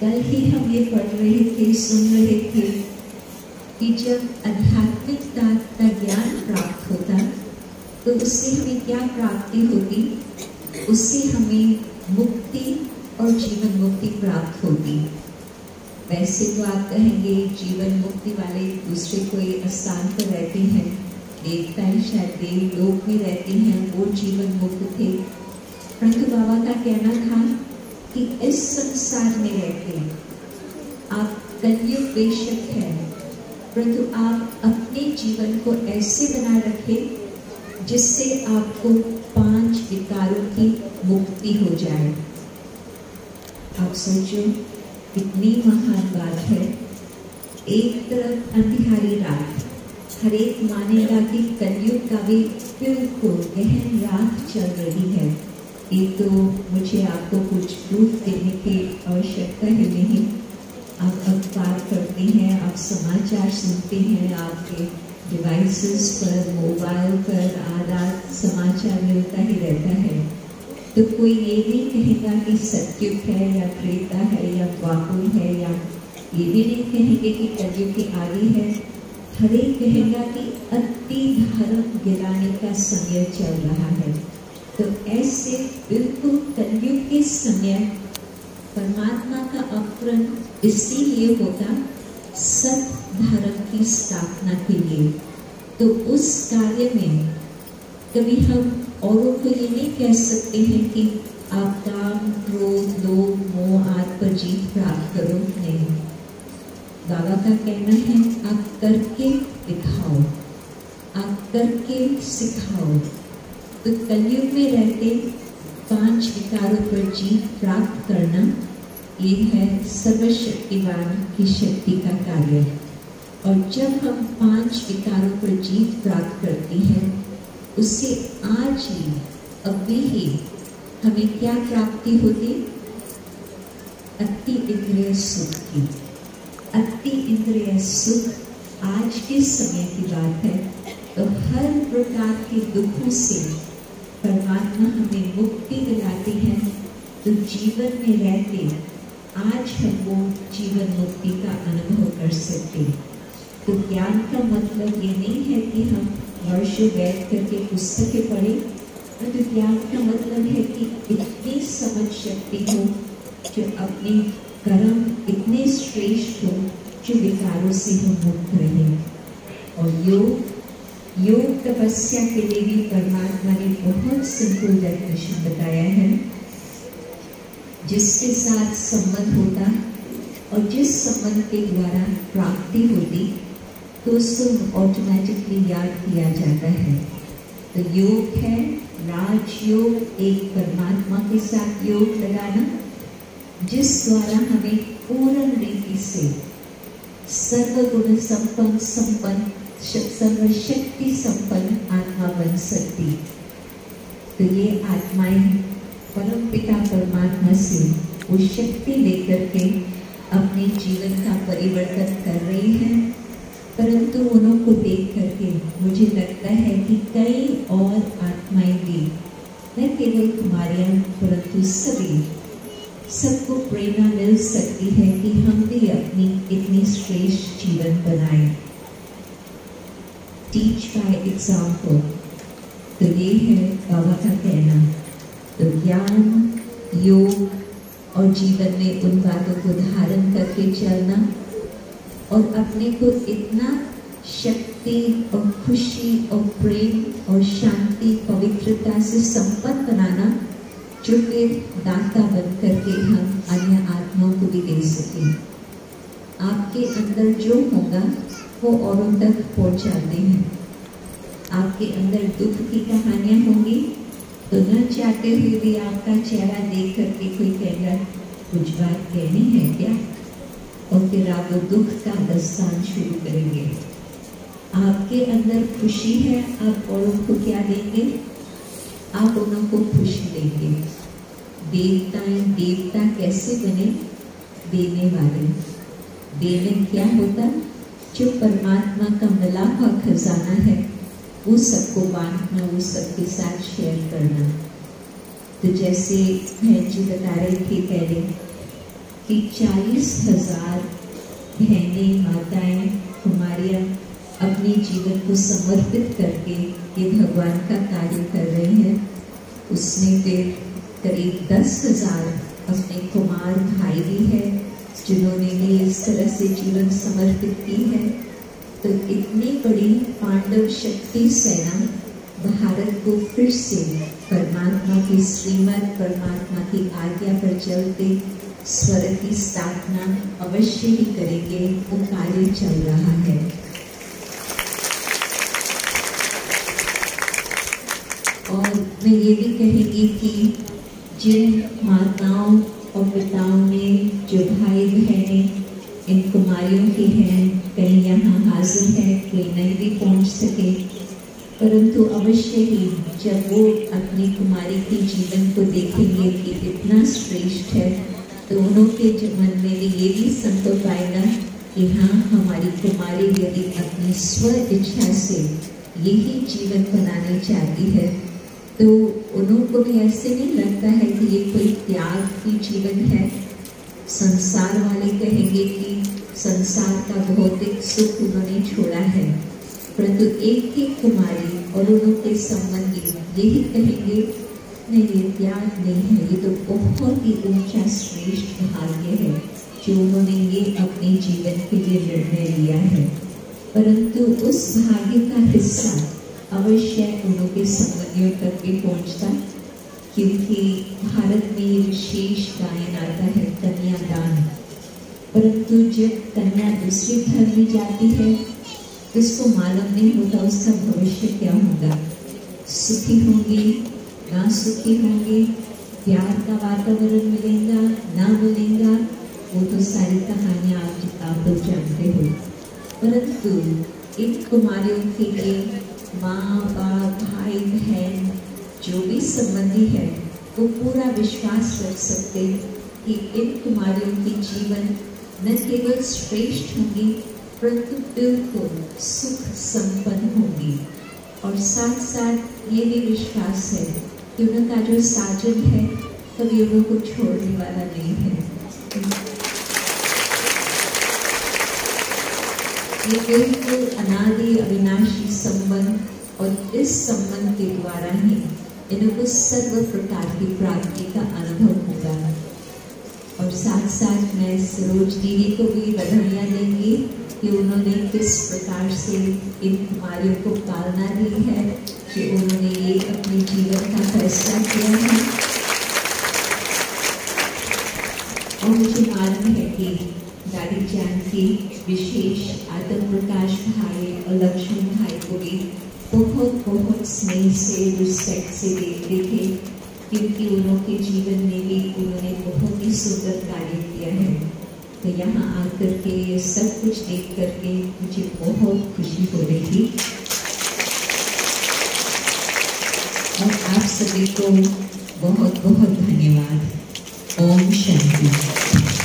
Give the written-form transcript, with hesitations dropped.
कल ही हम ये पढ़ रहे थे, सुन रहे थे कि जब आध्यात्मिकता का ज्ञान प्राप्त होता तो उससे हमें क्या प्राप्ति होती? उससे हमें मुक्ति और जीवन मुक्ति प्राप्त होती। वैसे तो आप कहेंगे जीवन मुक्ति वाले दूसरे कोई स्थान पर रहते हैं, देवताएं शायद देवलोक में रहते हैं, वो जीवन मुक्त थे। परंतु बाबा का कहना था कि इस संसार में रहते आप कलयुग बेशक है, परंतु आप अपने जीवन को ऐसे बना रखें जिससे आपको 5 विकारों की मुक्ति हो जाए। आप सोचो कितनी महान बात है। एक तरफ अंधियारी रात, हर एक मानेगा कि कलयुग का भी बिल्कुल गहन रात चल रही है। ये तो मुझे आपको कुछ प्रूफ देने की आवश्यकता ही नहीं। आप अखबार पढ़ते हैं, आप समाचार सुनते हैं, आपके डिवाइसेस पर, मोबाइल पर आधा समाचार मिलता ही रहता है। तो कोई ये नहीं कहेगा कि सतयुग है या त्रेता है या द्वापर है, या ये भी नहीं कहेंगे कि कलयुग के आगे है। हर एक कहेगा कि अति धर्म गिराने का समय चल रहा है। तो ऐसे बिल्कुल कलयुग के समय परमात्मा का अवतरण इसीलिए होगा सत धर्म की स्थापना के लिए। तो उस कार्य में कभी हम औरों को ये नहीं कह सकते हैं कि आप काम, क्रोध, लोभ, मोह आदि पर जीत प्राप्त करो। नहीं, बाबा का कहना है आप करके दिखाओ, आप करके सिखाओ। तो कलयुग में रहते 5 विकारों पर जीत प्राप्त करना, ये है सर्वशक्तिवान की शक्ति का कार्य। और जब हम 5 विकारों पर जीत प्राप्त करते हैं, उससे आज ही, अभी ही हमें क्या प्राप्ति होती? अति इंद्रिय सुख की। अति इंद्रिय सुख आज के समय की बात है। तो हर प्रकार के दुखों से परमात्मा हमें मुक्ति दिलाते हैं। तो जीवन में रहते आज हम वो जीवन मुक्ति का अनुभव कर सकते। तो ज्ञान का मतलब ये नहीं है कि हम वर्षों बैठ करके पुस्तकें पढ़ें, तो ज्ञान का मतलब है कि इतनी समझ शक्ति हो जो अपने कर्म इतने श्रेष्ठ हो जो विकारों से हम मुक्त रहें। और योग तपस्या के लिए भी परमात्मा ने बहुत सिंपल डेफिनेशन बताया है। जिसके साथ संबंध होता और जिस संबंध के द्वारा प्राप्ति होती तो उसको ऑटोमेटिकली याद किया जाता है। तो योग है राजयोग, एक परमात्मा के साथ योग लगाना, जिस द्वारा हमें पूर्ण रीति से सर्वगुण संपन्न सर्वशक्ति संपन्न आत्मा बन सकती। तो ये आत्माएं परम पिता परमात्मा से वो शक्ति लेकर के अपने जीवन का परिवर्तन कर रही है। परंतु उन्हों को देख करके मुझे लगता है कि कई और आत्माएं भी, न केवल कुमारियां परंतु सबको प्रेरणा मिल सकती है कि हम भी अपनी इतनी श्रेष्ठ जीवन बनाएं। टीच बाय एग्जाम्पल, तो ये है बाबा का कहना। तो ज्ञान, योग और जीवन में उन बातों को धारण करके चलना और अपने को इतना शक्ति और खुशी और प्रेम और शांति पवित्रता से संपन्न बनाना जो फिर दाता बन करके हम अन्य आत्माओं को भी दे सकें। आपके अंदर जो होगा वो औरों तक पहुंचाते हैं। आपके अंदर दुख की कहानियां होंगी तो न चाहते हुए भी आपका चेहरा देख करके कोई कहेगा कुछ बात कहनी है क्या, और फिर आप वो दुख का दास्तान शुरू करेंगे। आपके अंदर खुशी है, आप औरों को क्या देंगे? आप उन्हों को खुशी देंगे। देवता कैसे बने? देने वाले। देने क्या होता? जो परमात्मा का मिला हुआ खजाना है वो सबको बांटना, वो सबके साथ शेयर करना। तो जैसे बहन जी बता रही थी पहले कि 40,000 बहनें, माताएं, कुमारियां अपने जीवन को समर्पित करके ये भगवान का कार्य कर रही हैं। उसमें फिर करीब 10,000 अपने कुमार भाई भी है जिन्होंने भी इस तरह से जीवन समर्पित की है। तो इतनी बड़ी पांडव शक्ति सेना भारत को फिर से परमात्मा की श्रीमत, परमात्मा की आज्ञा पर चलते स्वर्ग की स्थापना अवश्य ही करेंगे। वो कार्य चल रहा है। और मैं ये भी कहेंगी कि जिन माताओं और पिताओं में जो भाई बहनें इन कुमारियों के हैं, कहीं यहाँ हाजिर है, कोई नहीं भी पहुँच सके, परंतु अवश्य ही जब वो अपनी कुमारी के जीवन को देखेंगे कि इतना श्रेष्ठ है, तो उनके मन में भी ये भी संकल्प आएगा कि हाँ, हमारी कुमारी यदि अपनी स्व इच्छा से यही जीवन बनाने चाहती है, तो उनको भी ऐसे नहीं लगता है कि ये कोई त्याग की जीवन है। संसार वाले कहेंगे कि संसार का भौतिक सुख उन्होंने छोड़ा है, परंतु एक ही कुमारी और उनके संबंधी यही कहेंगे नहीं, ये त्याग नहीं है, ये तो बहुत ही ऊंचा श्रेष्ठ भाग्य है जो उन्होंने ये अपने जीवन के लिए निर्णय लिया है। परंतु उस भाग्य का हिस्सा अवश्य उनके संबंधियों तक भी पहुंचता, क्योंकि भारत में ये विशेष गायन आता है कन्यादान। परंतु जब कन्या दूसरे घर में जाती है तो इसको मालूम नहीं होता उसका भविष्य क्या होगा, सुखी होंगी ना सुखी होंगी, प्यार का वातावरण मिलेगा ना मिलेगा, वो तो सारी कहानियाँ आप लोग जानते हो। परंतु इन कुमारियों के लिए माँ बाप, भाई बहन, जो भी संबंधी है, वो पूरा विश्वास रख सकते कि इन कुमारियों की जीवन न केवल श्रेष्ठ होंगी, परंतु बिल्कुल सुख संपन्न होंगी। और साथ साथ ये भी विश्वास है कि उनका जो साजन है कभी उनको छोड़ने वाला नहीं है। ये बिल्कुल अनादि अविनाशी संबंध, और इस संबंध के द्वारा ही इनको सर्व प्रकार की प्राप्ति का अनुभव होगा। और साथ साथ मैं सरोज दीदी को भी बधाइयाँ देंगी कि उन्होंने किस प्रकार से इन कुमारियों को पालना दी है, कि उन्होंने ये अपने जीवन का फैसला किया है। और मुझे मालूम है कि दादी जान की विशेष आत्म प्रकाश भाई और लक्ष्मण भाई को भी बहुत बहुत स्नेह से, रिस्पेक्ट से देखते थे, क्योंकि उनके जीवन में भी उन्होंने बहुत ही सुंदर कार्य किया है। तो यहाँ आकर के सब कुछ देख करके मुझे बहुत खुशी हो रही थी। और आप सभी को बहुत बहुत धन्यवाद। ओम शांति।